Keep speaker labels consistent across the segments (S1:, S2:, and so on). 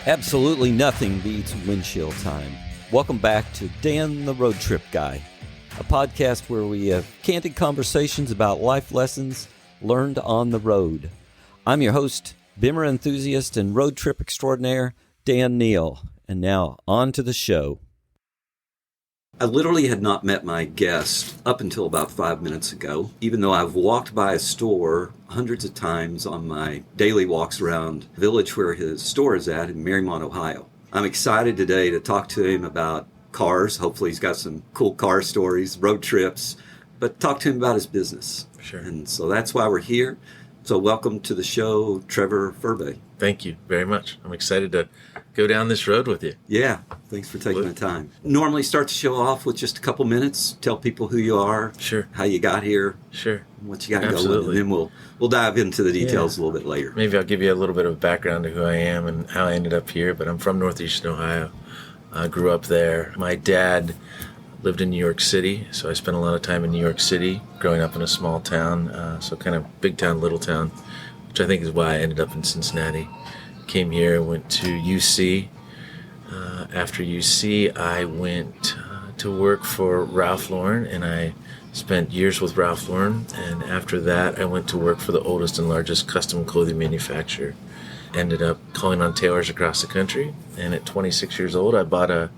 S1: Absolutely nothing beats windshield time. Welcome back to Dan the Road Trip Guy, a podcast where we have candid conversations about life lessons learned on the road. I'm your host, Bimmer enthusiast and road trip extraordinaire, Dan Neal. And now, on to the show. I literally had not met my guest up until about 5 minutes ago, even though I've walked by a store hundreds of times on my daily walks around the village where his store is at in Marymount, Ohio. I'm excited today to talk to him about cars. Hopefully he's got some cool car stories, road trips, but talk to him about his business.
S2: Sure.
S1: And so that's why we're here. So welcome to the show, Trevor Furbay.
S2: Thank you very much. I'm excited to go down this road with you.
S1: Yeah, thanks for taking the time. Normally start the show off with just a couple minutes, tell people who you are,
S2: Sure,
S1: how you got here,
S2: sure,
S1: what you got
S2: Absolutely.
S1: going, and then we'll dive into the details a little bit later.
S2: Maybe I'll give you a little bit of background to who I am and how I ended up here, but I'm from Northeastern Ohio. I grew up there. My dad lived in New York City, so I spent a lot of time in New York City, growing up in a small town, so kind of big town, little town, which I think is why I ended up in Cincinnati. Came here, went to UC. After UC, I went to work for Ralph Lauren, and I spent years with Ralph Lauren. And after that, I went to work for the oldest and largest custom clothing manufacturer. Ended up calling on tailors across the country. And at 26 years old, I bought a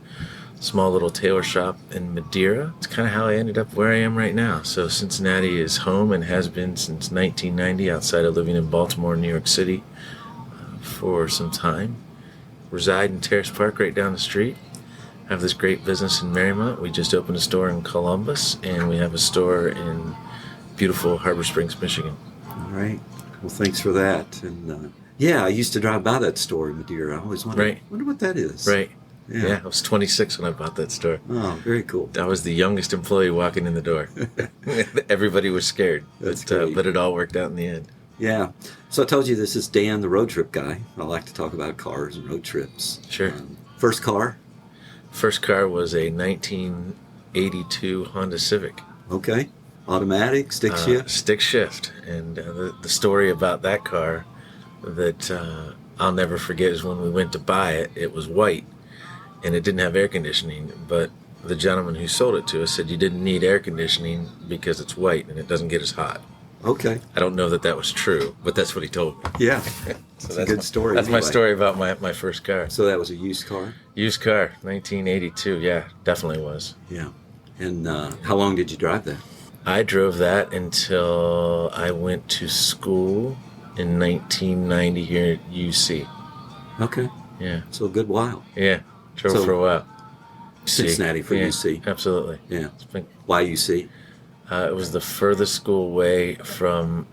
S2: small little tailor shop in Madeira. It's kind of how I ended up where I am right now. So Cincinnati is home and has been since 1990, outside of living in Baltimore and New York City for some time. Reside in Terrace Park right down the street. Have this great business in Marymount. We just opened a store in Columbus, and we have a store in beautiful Harbor Springs, Michigan.
S1: All right. Well, thanks for that. And I used to drive by that store in Madeira. I always wondered, wonder what that is.
S2: Right. Yeah, I was 26 when I bought that store.
S1: Oh, very cool.
S2: I was the youngest employee walking in the door. Everybody was scared, but it all worked out in the end.
S1: Yeah. So I told you this is Dan, the road trip guy. I like to talk about cars and road trips.
S2: Sure.
S1: First car?
S2: First car was a 1982 Honda Civic.
S1: Okay. Automatic, stick shift?
S2: Stick shift. And the story about that car that I'll never forget is when we went to buy it, it was white and it didn't have air conditioning, but the gentleman who sold it to us said you didn't need air conditioning because it's white and it doesn't get as hot.
S1: Okay.
S2: I don't know that was true, but that's what he told me.
S1: Yeah.
S2: So
S1: that's a good story.
S2: That's my story about my first car.
S1: So that was a used car?
S2: Used car, 1982. Yeah, definitely was.
S1: Yeah. And how long did you drive that?
S2: I drove that until I went to school in 1990 here at UC.
S1: Okay.
S2: Yeah.
S1: So a good while.
S2: Yeah. Drove for a while.
S1: Cincinnati for UC.
S2: Absolutely.
S1: Yeah. Why UC?
S2: It was the furthest school away from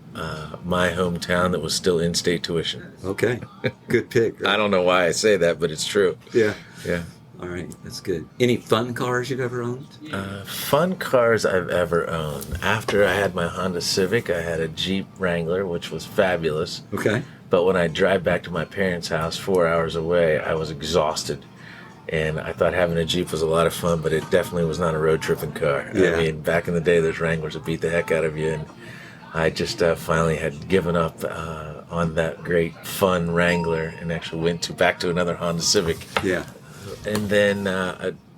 S2: my hometown that was still in-state tuition.
S1: Okay. Good pick. Right?
S2: I don't know why I say that, but it's true.
S1: Yeah.
S2: Yeah.
S1: All right. That's good. Any fun cars you've ever owned?
S2: Fun cars I've ever owned. After I had my Honda Civic, I had a Jeep Wrangler, which was fabulous.
S1: Okay.
S2: But when I drive back to my parents' house 4 hours away, I was exhausted. And I thought having a Jeep was a lot of fun, but it definitely was not a road tripping car.
S1: Yeah.
S2: I mean, back in the day, those Wranglers would beat the heck out of you. And I just finally had given up on that great, fun Wrangler and actually went back to another Honda Civic.
S1: Yeah.
S2: And then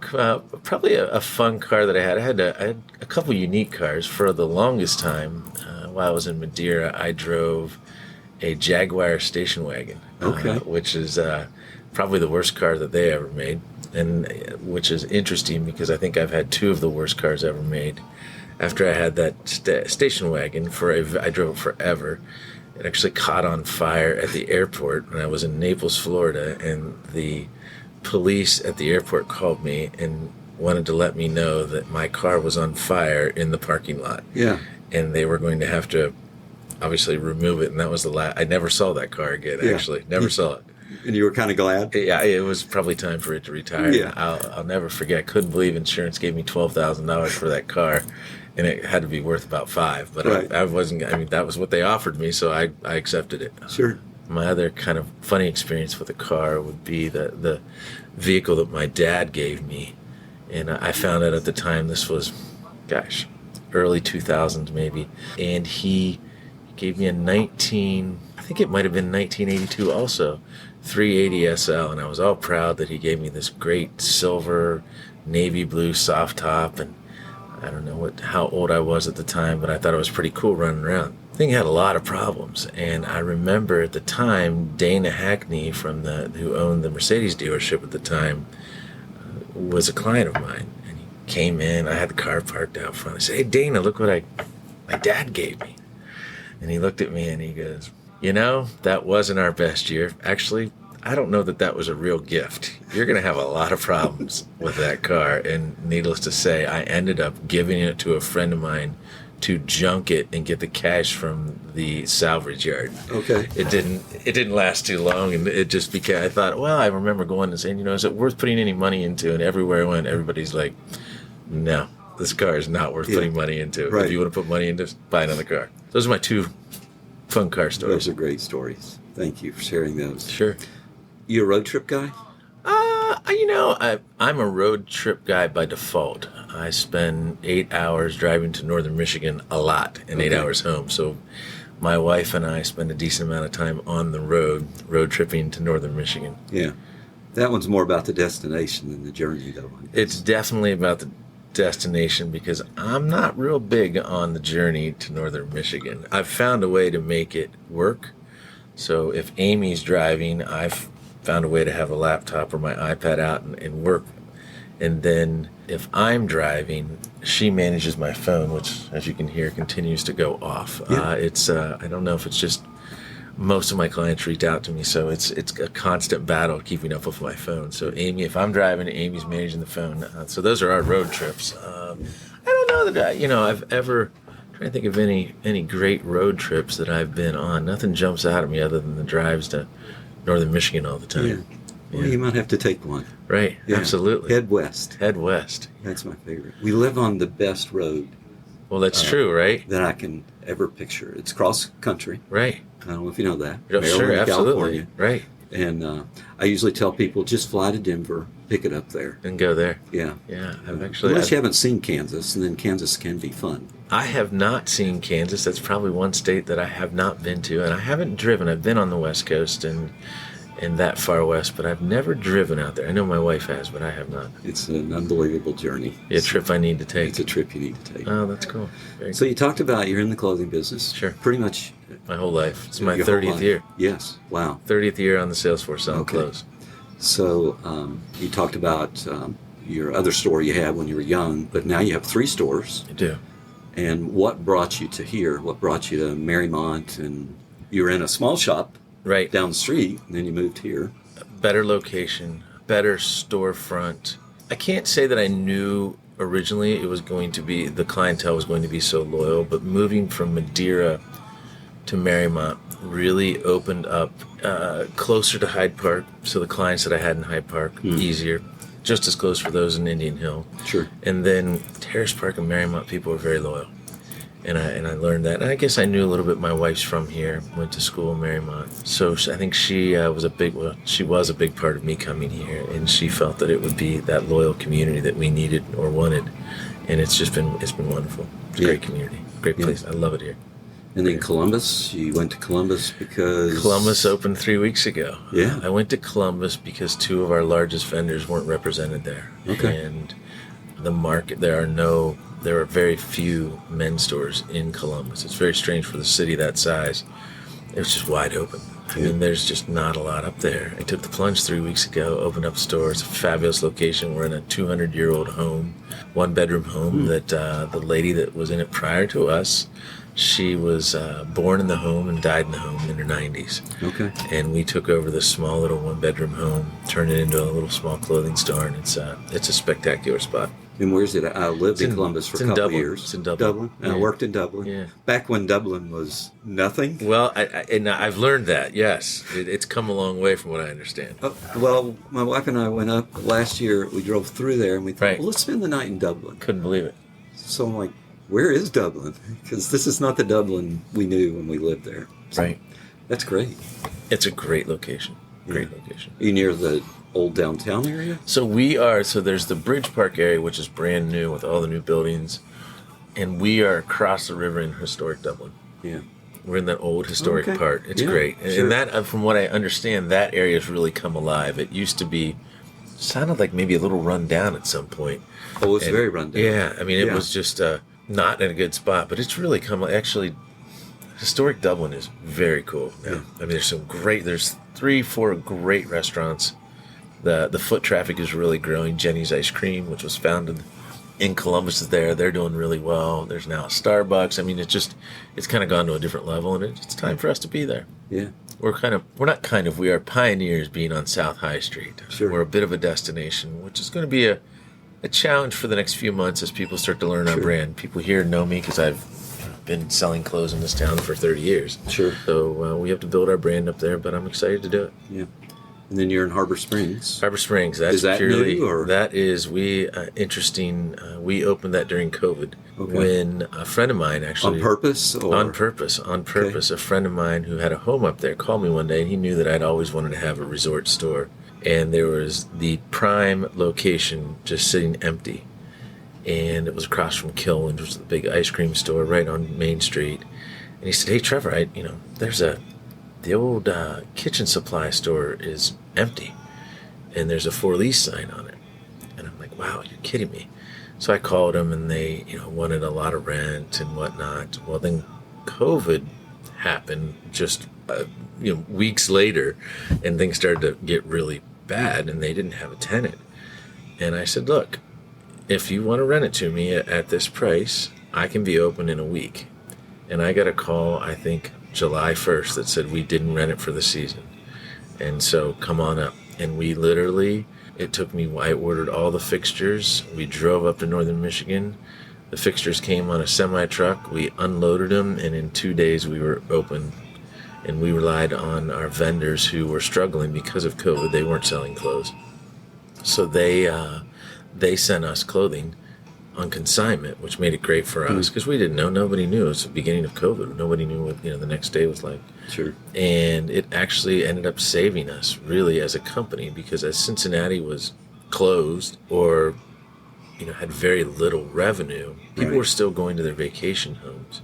S2: probably a fun car that I had a couple unique cars. For the longest time, while I was in Madeira, I drove a Jaguar station wagon, which is probably the worst car that they ever made, and which is interesting because I think I've had two of the worst cars ever made. After I had that station wagon, I drove it forever. It actually caught on fire at the airport when I was in Naples, Florida, and the police at the airport called me and wanted to let me know that my car was on fire in the parking lot.
S1: Yeah.
S2: And they were going to have to obviously remove it, and that was the last. I never saw that car again, actually. Never saw it.
S1: And you were kind of glad?
S2: Yeah, it was probably time for it to retire.
S1: Yeah.
S2: I'll never forget. I couldn't believe insurance gave me $12,000 for that car, and it had to be worth about $5,000. But
S1: right.
S2: I wasn't. I mean, that was what they offered me, so I accepted it.
S1: Sure.
S2: My other kind of funny experience with a car would be the vehicle that my dad gave me, and I found out at the time this was, early 2000s maybe, and he gave me I think it might have been 1982 also, 380 SL, and I was all proud that he gave me this great silver navy blue soft top, and I don't know how old I was at the time, but I thought it was pretty cool running around. The thing had a lot of problems, and I remember at the time Dana Hackney who owned the Mercedes dealership at the time was a client of mine, and he came in. I had the car parked out front. I said, "Hey Dana, look what my dad gave me." And he looked at me and he goes, "That wasn't our best year. Actually, I don't know that was a real gift. You're going to have a lot of problems with that car." And needless to say, I ended up giving it to a friend of mine to junk it and get the cash from the salvage yard.
S1: Okay.
S2: It didn't last too long, and it just became, I thought, well, I remember going and saying, is it worth putting any money into? And everywhere I went, everybody's like, no, this car is not worth putting money into.
S1: Right.
S2: If you want to put money into it, buy another car. Those are my two fun car stories.
S1: Those are great stories. Thank you for sharing those.
S2: Sure.
S1: You a road trip guy?
S2: I'm a road trip guy by default. I spend 8 hours driving to northern Michigan a lot and 8 hours home. So my wife and I spend a decent amount of time on the road tripping to northern Michigan.
S1: Yeah. That one's more about the destination than the journey, though.
S2: It's definitely about the destination because I'm not real big on the journey to northern Michigan. I've found a way to make it work. So if Amy's driving, I've found a way to have a laptop or my iPad out and work. And then if I'm driving, she manages my phone, which, as you can hear, continues to go off.
S1: Yeah.
S2: I don't know if it's just most of my clients reach out to me, so it's a constant battle keeping up with my phone. So Amy, if I'm driving, Amy's managing the phone. So those are our road trips. I don't know that I've ever trying to think of any great road trips that I've been on. Nothing jumps out at me other than the drives to northern Michigan all the time.
S1: Yeah. Well, you might have to take one.
S2: Right,
S1: Yeah.
S2: Absolutely.
S1: Head west.
S2: Head west.
S1: That's my favorite. We live on the best road
S2: Well, that's true, right?
S1: that I can ever picture. It's cross country.
S2: Right.
S1: I don't know if you know that.
S2: Yeah, sure,
S1: Maryland,
S2: absolutely.
S1: California.
S2: Right.
S1: And I usually tell people, just fly to Denver, pick it up there.
S2: And go there.
S1: Yeah.
S2: Yeah,
S1: Unless you haven't seen Kansas, and then Kansas can be fun.
S2: I have not seen Kansas. That's probably one state that I have not been to, and I haven't driven. I've been on the West Coast and that far west, but I've never driven out there. I know my wife has, but I have not.
S1: It's an unbelievable journey.
S2: A trip I need to take.
S1: It's a trip you need to take.
S2: Oh, that's cool. Very
S1: So you talked about you're in the clothing business.
S2: Sure.
S1: Pretty much.
S2: My whole life. It's my
S1: your whole
S2: 30th
S1: life.
S2: year.
S1: Yes. Wow.
S2: 30th year on the sales force selling
S1: Okay.
S2: clothes.
S1: So you talked about your other store you had when you were young, but now you have 3 stores.
S2: I do.
S1: And what brought you to here? What brought you to Marymount? And you were in a small shop
S2: Right.
S1: down the street, and then you moved here.
S2: Better location, better storefront. I can't say that I knew originally it was going to be, the clientele was going to be so loyal, but moving from Madeira to Marymount really opened up closer to Hyde Park, so the clients that I had in Hyde Park, easier, just as close for those in Indian Hill.
S1: Sure.
S2: And then Terrace Park and Marymount people were very loyal. And I learned that. And I guess I knew a little bit. My wife's from here, went to school in Marymount. So I think she was a big part of me coming here. And she felt that it would be that loyal community that we needed or wanted. And it's been wonderful. It's a great community, great place. I love it here.
S1: And then Columbus, you went to Columbus because...
S2: Columbus opened 3 weeks ago.
S1: Yeah.
S2: I went to Columbus because 2 of our largest vendors weren't represented there.
S1: Okay.
S2: And the market, there are very few men's stores in Columbus. It's very strange for the city that size. It was just wide open. I mean, there's just not a lot up there. I took the plunge 3 weeks ago, opened up stores, a fabulous location. We're in a 200-year-old home, 1-bedroom home that the lady that was in it prior to us, she was born in the home and died in the home in her 90s.
S1: Okay.
S2: And we took over this small little 1-bedroom home, turned it into a little small clothing store, and it's a spectacular spot.
S1: And where's it? I lived in Columbus for a couple of years.
S2: It's in Dublin.
S1: And I
S2: Yeah.
S1: worked in Dublin.
S2: Yeah.
S1: Back when Dublin was nothing.
S2: Well, I've learned that, yes. It's come a long way from what I understand.
S1: Well, my wife and I went up last year. We drove through there, and we thought,
S2: Right.
S1: well, let's spend the night in Dublin.
S2: Couldn't believe it.
S1: So I'm like, where is Dublin? Because this is not the Dublin we knew when we lived there. So
S2: Right.
S1: That's great.
S2: It's a great location. Great
S1: Yeah.
S2: location.
S1: Are you near the old downtown area?
S2: So there's the Bridge Park area, which is brand new with all the new buildings, and we are across the river in historic Dublin.
S1: Yeah.
S2: We're in that old historic part. It's great.
S1: Sure.
S2: And that, from what I understand, that area's really come alive. It used to be, sounded like maybe a little run down at some point.
S1: Oh, it's very run down.
S2: Yeah, I mean, it was just not in a good spot, but it's really come, actually, historic Dublin is very cool now. Yeah. I mean, there's 3-4 great restaurants. The foot traffic is really growing. Jenny's Ice Cream, which was founded in Columbus, is there. They're doing really well. There's now a Starbucks. I mean, it's kind of gone to a different level, and it's time for us to be there.
S1: Yeah.
S2: We are pioneers being on South High Street.
S1: Sure.
S2: We're a bit of a destination, which is going to be a challenge for the next few months as people start to learn our brand. People here know me because I've been selling clothes in this town for 30 years.
S1: Sure.
S2: So we have to build our brand up there, but I'm excited to do it.
S1: Yeah. And then you're in Harbor Springs.
S2: Harbor Springs. That's
S1: is that
S2: purely
S1: new, or?
S2: That is interesting. We opened that during COVID when a friend of mine actually
S1: on purpose. Or?
S2: On purpose. Okay. A friend of mine who had a home up there called me one day, and he knew that I'd always wanted to have a resort store, and there was the prime location just sitting empty, and it was across from Kilwin, which was the big ice cream store right on Main Street. And he said, "Hey Trevor, the old kitchen supply store is empty, and there's a for lease sign on it." And I'm like, "Wow, you're kidding me." So I called them, and they wanted a lot of rent and whatnot. Well, then COVID happened just weeks later, and things started to get really bad, and they didn't have a tenant. And I said, "Look, if you want to rent it to me at this price, I can be open in a week." And I got a call, I think July 1st, that said we didn't rent it for the season. And so come on up. And we literally, I ordered all the fixtures. We drove up to northern Michigan. The fixtures came on a semi-truck. We unloaded them, and in 2 days we were open. And we relied on our vendors who were struggling because of COVID. They weren't selling clothes. So they sent us clothing on consignment, which made it great for us because we didn't know. Nobody knew. It was the beginning of COVID. Nobody knew what the next day was like.
S1: Sure. And
S2: it actually ended up saving us really as a company, because as Cincinnati was closed or had very little revenue, people were still going to their vacation homes.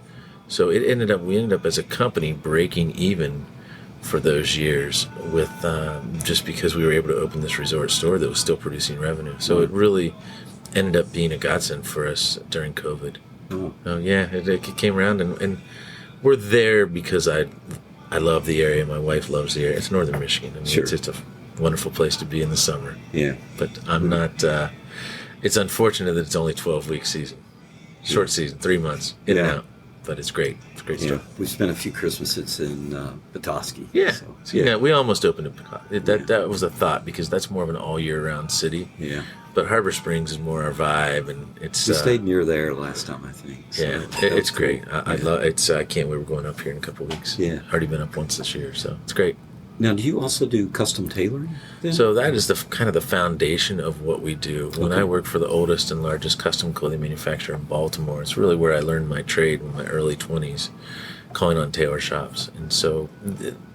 S2: So we ended up as a company breaking even for those years with just because we were able to open this resort store that was still producing revenue. So it really ended up being a godsend for us during COVID. Oh yeah, it came around, and we're there because I love the area. My wife loves the area. It's northern Michigan. I mean,
S1: sure.
S2: It's a wonderful place to be in the summer.
S1: Yeah,
S2: but I'm not. It's unfortunate that it's only 12-week season, short season, 3 months in and out. But it's great. It's great stuff.
S1: We spent a few Christmases in Petoskey.
S2: Yeah. So we almost opened it. That was a thought, because that's more of an all year round city.
S1: Yeah.
S2: But Harbor Springs is more our vibe, and it's.
S1: We stayed near there last time, I think.
S2: So it's great. Cool. I love it. I can't wait. We're going up here in a couple of weeks.
S1: Yeah.
S2: Already been up once this year, so it's great.
S1: Now, do you also do custom tailoring then?
S2: So that is the kind of the foundation of what we do. When I worked for the oldest and largest custom clothing manufacturer in Baltimore, it's really where I learned my trade in my early 20s, calling on tailor shops. And so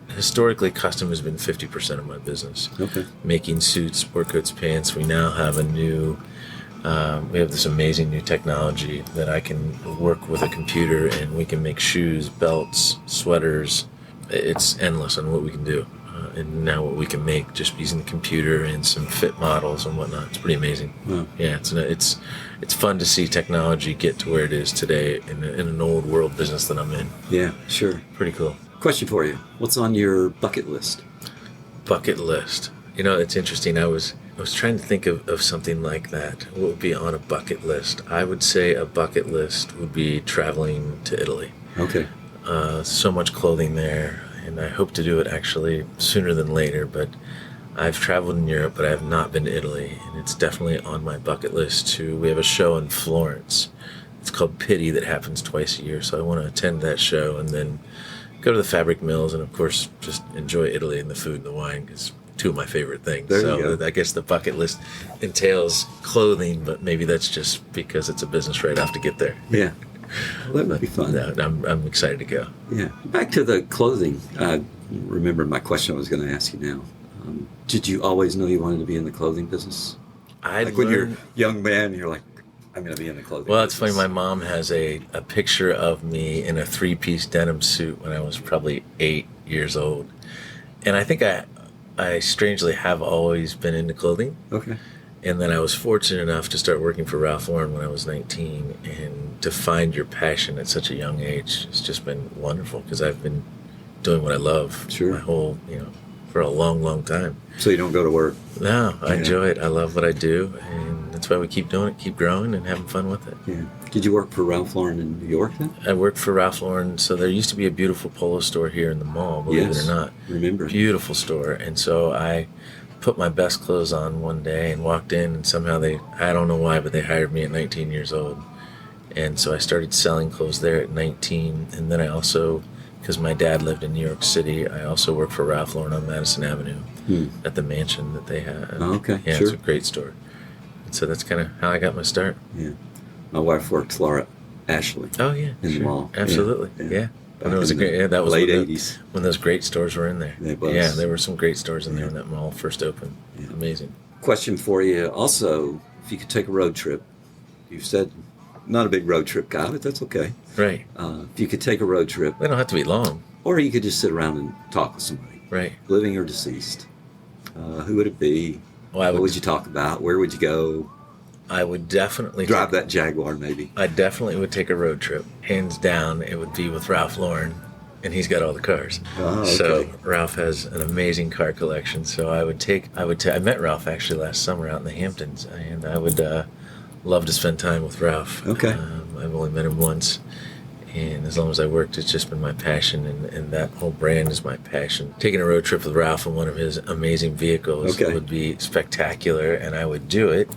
S2: historically, custom has been 50% of my business.
S1: Okay.
S2: Making suits, sport coats, pants. We now have we have this amazing new technology that I can work with a computer, and we can make shoes, belts, sweaters. It's endless on what we can do, and now what we can make just using the computer and some fit models and whatnot. It's pretty amazing.
S1: Wow.
S2: Yeah, it's fun to see technology get to where it is today in an old world business that I'm in.
S1: Yeah, sure.
S2: Pretty cool.
S1: Question for you: what's on your bucket list?
S2: Bucket list. It's interesting. I was trying to think of something like that. What would be on a bucket list? I would say a bucket list would be traveling to Italy.
S1: Okay.
S2: So much clothing there, and I hope to do it actually sooner than later, but I've traveled in Europe, but I have not been to Italy, and it's definitely on my bucket list too. We have a show in Florence. It's called Pitti, that happens twice a year, so I want to attend that show and then go to the fabric mills and, of course, just enjoy Italy and the food and the wine, because two of my favorite things.
S1: There you go.
S2: I guess the bucket list entails clothing, but maybe that's just because it's a business write-off to get there.
S1: Yeah. Well, that would be fun.
S2: No, I'm excited to go.
S1: Yeah. Back to the clothing. Remember my question I was going to ask you now. Did you always know you wanted to be in the clothing business? When you're a young man, you're like, I'm going to be in the clothing
S2: Well, it's
S1: business.
S2: funny. My mom has a picture of me in a 3-piece denim suit when I was probably 8 years old. And I think I strangely have always been into clothing.
S1: Okay.
S2: And then I was fortunate enough to start working for Ralph Lauren when I was 19. And to find your passion at such a young age has just been wonderful because I've been doing what I love
S1: Sure.
S2: my whole, for a long, long time.
S1: So you don't go to work?
S2: No, I enjoy it. I love what I do. And that's why we keep doing it, keep growing and having fun with it.
S1: Yeah. Did you work for Ralph Lauren in New York then?
S2: I worked for Ralph Lauren. So there used to be a beautiful polo store here in the mall, believe it or not.
S1: Remember.
S2: Beautiful store. And so I put my best clothes on one day and walked in, and somehow I don't know why, but they hired me at 19 years old. And so I started selling clothes there at 19. And then I also, because my dad lived in New York City, I also worked for Ralph Lauren on Madison Avenue at the mansion that they had.
S1: Oh, okay,
S2: yeah,
S1: sure.
S2: It's a great store. And so that's kind of how I got my start.
S1: Yeah. My wife worked Laura Ashley.
S2: Oh yeah,
S1: in the mall.
S2: Absolutely, yeah. And it was that was
S1: late 80s.
S2: when those great stores were in there.
S1: It was.
S2: Yeah, there were some great stores in there when that mall first opened.
S1: Yeah.
S2: Amazing.
S1: Question for you. Also, if you could take a road trip, you've said not a big road trip guy, but that's okay.
S2: Right.
S1: If you could take a road trip,
S2: They don't have to be long.
S1: or you could just sit around and talk with somebody,
S2: Right.
S1: living or deceased, who would it be?
S2: Well,
S1: What would you talk about? Where would you go?
S2: I would definitely
S1: Drive that Jaguar, maybe.
S2: I definitely would take a road trip. Hands down, it would be with Ralph Lauren, and he's got all the cars.
S1: Oh, okay.
S2: So Ralph has an amazing car collection. So I met Ralph actually last summer out in the Hamptons, and I would love to spend time with Ralph.
S1: Okay.
S2: I've only met him once, and as long as I worked, it's just been my passion, and that whole brand is my passion. Taking a road trip with Ralph in one of his amazing vehicles would be spectacular, and I would do it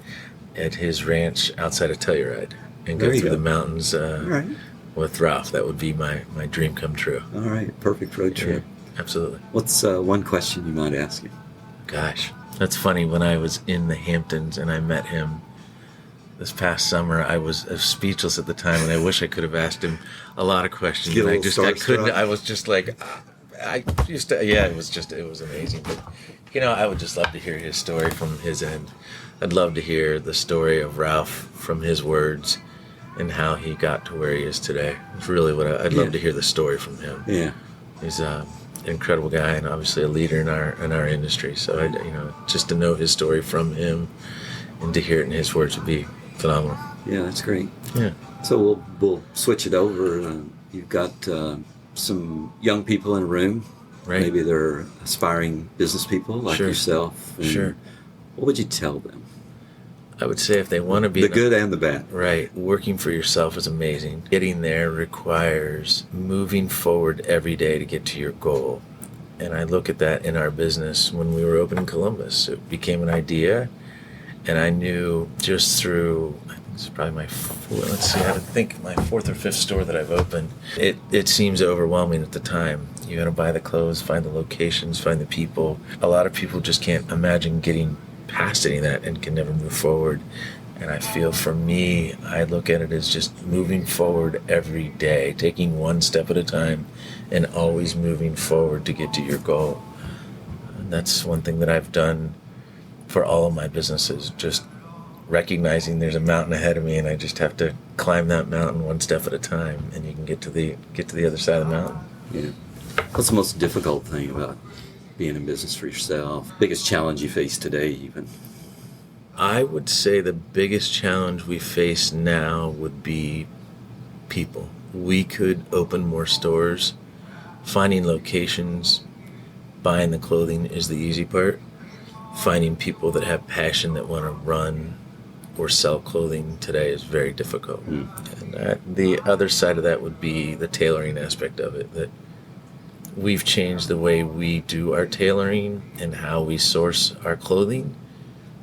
S2: at his ranch outside of Telluride and go through the mountains
S1: right.
S2: with Ralph. That would be my dream come true.
S1: All right. Perfect road trip.
S2: Yeah, absolutely.
S1: What's one question you might ask him?
S2: Gosh, that's funny. When I was in the Hamptons and I met him this past summer, I was speechless at the time, and I wish I could have asked him a lot of questions. And I couldn't. I was just like, it was amazing. But I would just love to hear his story from his end. I'd love to hear the story of Ralph from his words and how he got to where he is today. It's really what I'd love to hear the story from him.
S1: Yeah.
S2: He's an incredible guy and obviously a leader in our industry. So just to know his story from him and to hear it in his words would be phenomenal.
S1: Yeah, that's great.
S2: Yeah.
S1: So we'll switch it over. You've got some young people in a room.
S2: Right.
S1: Maybe they're aspiring business people like yourself. And
S2: Sure.
S1: What would you tell them?
S2: I would say if they want to be
S1: the good and the bad.
S2: Right. Working for yourself is amazing. Getting there requires moving forward every day to get to your goal. And I look at that in our business when we were opening Columbus. It became an idea, and I knew just through, I think it's probably my fourth or fifth store that I've opened. It seems overwhelming at the time. You got to buy the clothes, find the locations, find the people. A lot of people just can't imagine getting past any of that and can never move forward. And I feel for me, I look at it as just moving forward every day, taking one step at a time and always moving forward to get to your goal. And that's one thing that I've done for all of my businesses, just recognizing there's a mountain ahead of me and I just have to climb that mountain one step at a time, and you can get to the other side of the mountain.
S1: Yeah. What's the most difficult thing about being in business for yourself? Biggest challenge you face today, even?
S2: I would say the biggest challenge we face now would be people. We could open more stores. Finding locations, buying the clothing is the easy part. Finding people that have passion that want to run or sell clothing today is very difficult. And the other side of that would be the tailoring aspect of it, that we've changed the way we do our tailoring and how we source our clothing,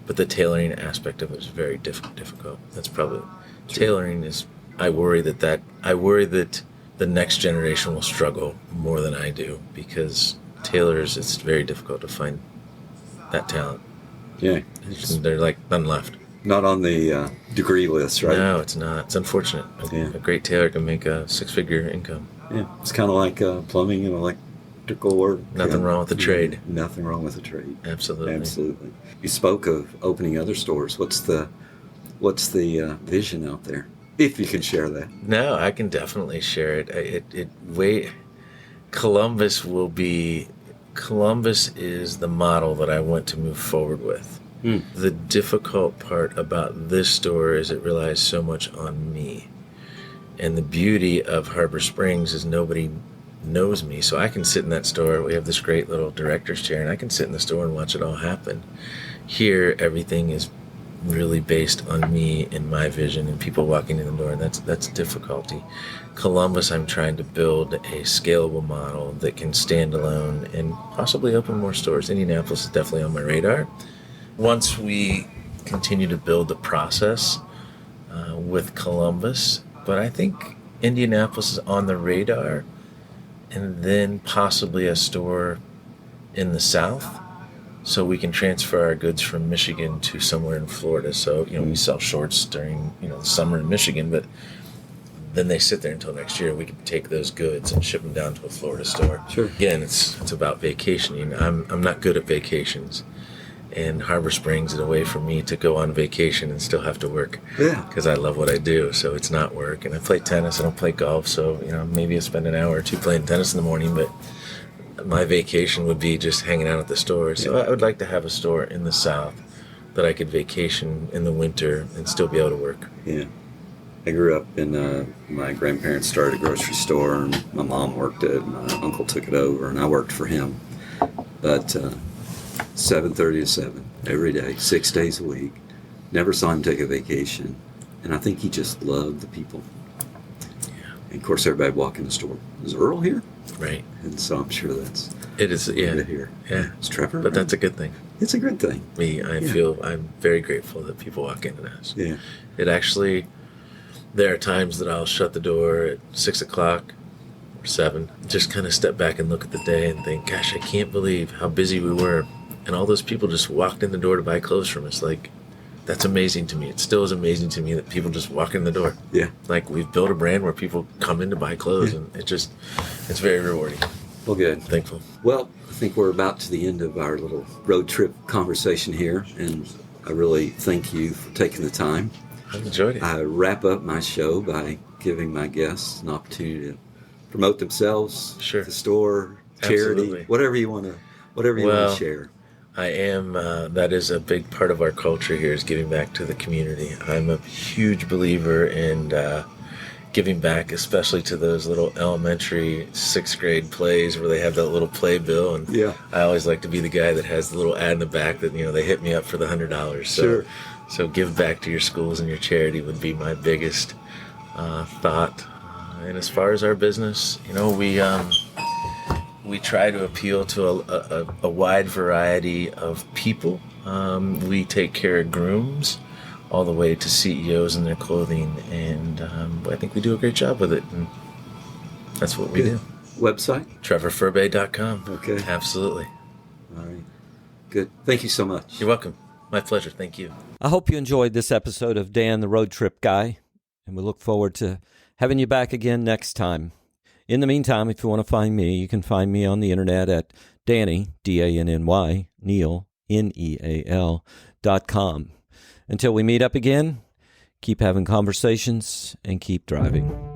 S2: but the tailoring aspect of it is very difficult. That's probably tailoring is. I worry that the next generation will struggle more than I do, because tailors, it's very difficult to find that talent.
S1: Yeah.
S2: They're like none left.
S1: Not on the degree list, right?
S2: No, it's not. It's unfortunate. A great tailor can make a 6-figure income.
S1: Yeah. It's kind of like plumbing and electrical work.
S2: Nothing wrong with the trade.
S1: Nothing wrong with the trade.
S2: Absolutely.
S1: Absolutely. You spoke of opening other stores. What's the What's the vision out there? If you can share that.
S2: No, I can definitely share it. Columbus is the model that I want to move forward with. The difficult part about this store is it relies so much on me. And the beauty of Harbor Springs is nobody knows me. So I can sit in that store. We have this great little director's chair, and I can sit in the store and watch it all happen. Here, everything is really based on me and my vision and people walking in the door, and that's difficulty. Columbus, I'm trying to build a scalable model that can stand alone and possibly open more stores. Indianapolis is definitely on my radar. Once we continue to build the process with Columbus, but I think Indianapolis is on the radar, and then possibly a store in the South, so we can transfer our goods from Michigan to somewhere in Florida. So, we sell shorts during, the summer in Michigan, but then they sit there until next year. We can take those goods and ship them down to a Florida store.
S1: Sure.
S2: Again, it's about vacationing. I'm not good at vacations, and Harbor Springs is a way for me to go on vacation and still have to work.
S1: Yeah.
S2: Because I love what I do, so it's not work. And I play tennis, I don't play golf, so, maybe I spend an hour or two playing tennis in the morning, but my vacation would be just hanging out at the store. So I would like to have a store in the South that I could vacation in the winter and still be able to work.
S1: Yeah. I grew up in, my grandparents started a grocery store, and my mom worked it, my uncle took it over, and I worked for him. But 7:30 to 7 every day, 6 days a week. Never saw him take a vacation. And I think he just loved the people.
S2: Yeah.
S1: And of course, everybody walk in the store. Is Earl here?
S2: Right.
S1: And so I'm sure that's
S2: it is. Yeah.
S1: here.
S2: Yeah.
S1: It's Trevor.
S2: But that's a good thing.
S1: It's a good thing.
S2: I feel I'm very grateful that people walk in and ask.
S1: Yeah.
S2: It actually, there are times that I'll shut the door at 6 o'clock or 7, just kind of step back and look at the day and think, gosh, I can't believe how busy we were. And all those people just walked in the door to buy clothes from us. Like, that's amazing to me. It still is amazing to me that people just walk in the door.
S1: Yeah.
S2: Like, we've built a brand where people come in to buy clothes, and it's very rewarding.
S1: Well, good.
S2: Thankful.
S1: Well, I think we're about to the end of our little road trip conversation here, and I really thank you for taking the time.
S2: I've enjoyed it.
S1: I wrap up my show by giving my guests an opportunity to promote themselves,
S2: Sure.
S1: the store, charity,
S2: Absolutely.
S1: whatever you want to share.
S2: I am, that is a big part of our culture here, is giving back to the community. I'm a huge believer in giving back, especially to those little elementary 6th grade plays where they have that little playbill. And
S1: Yeah.
S2: I always like to be the guy that has the little ad in the back that, they hit me up for the $100.
S1: Sure.
S2: So give back to your schools and your charity would be my biggest thought. And as far as our business, we try to appeal to a wide variety of people. We take care of grooms all the way to CEOs and their clothing, and I think we do a great job with it, and that's what we do.
S1: Website?
S2: TrevorFurbay.com.
S1: Okay.
S2: Absolutely.
S1: All right. Good. Thank you so much.
S2: You're welcome. My pleasure. Thank you.
S1: I hope you enjoyed this episode of Dan the Road Trip Guy, and we look forward to having you back again next time. In the meantime, if you want to find me, you can find me on the internet at Danny, D-A-N-N-Y, Neal, Neal.com. Until we meet up again, keep having conversations and keep driving.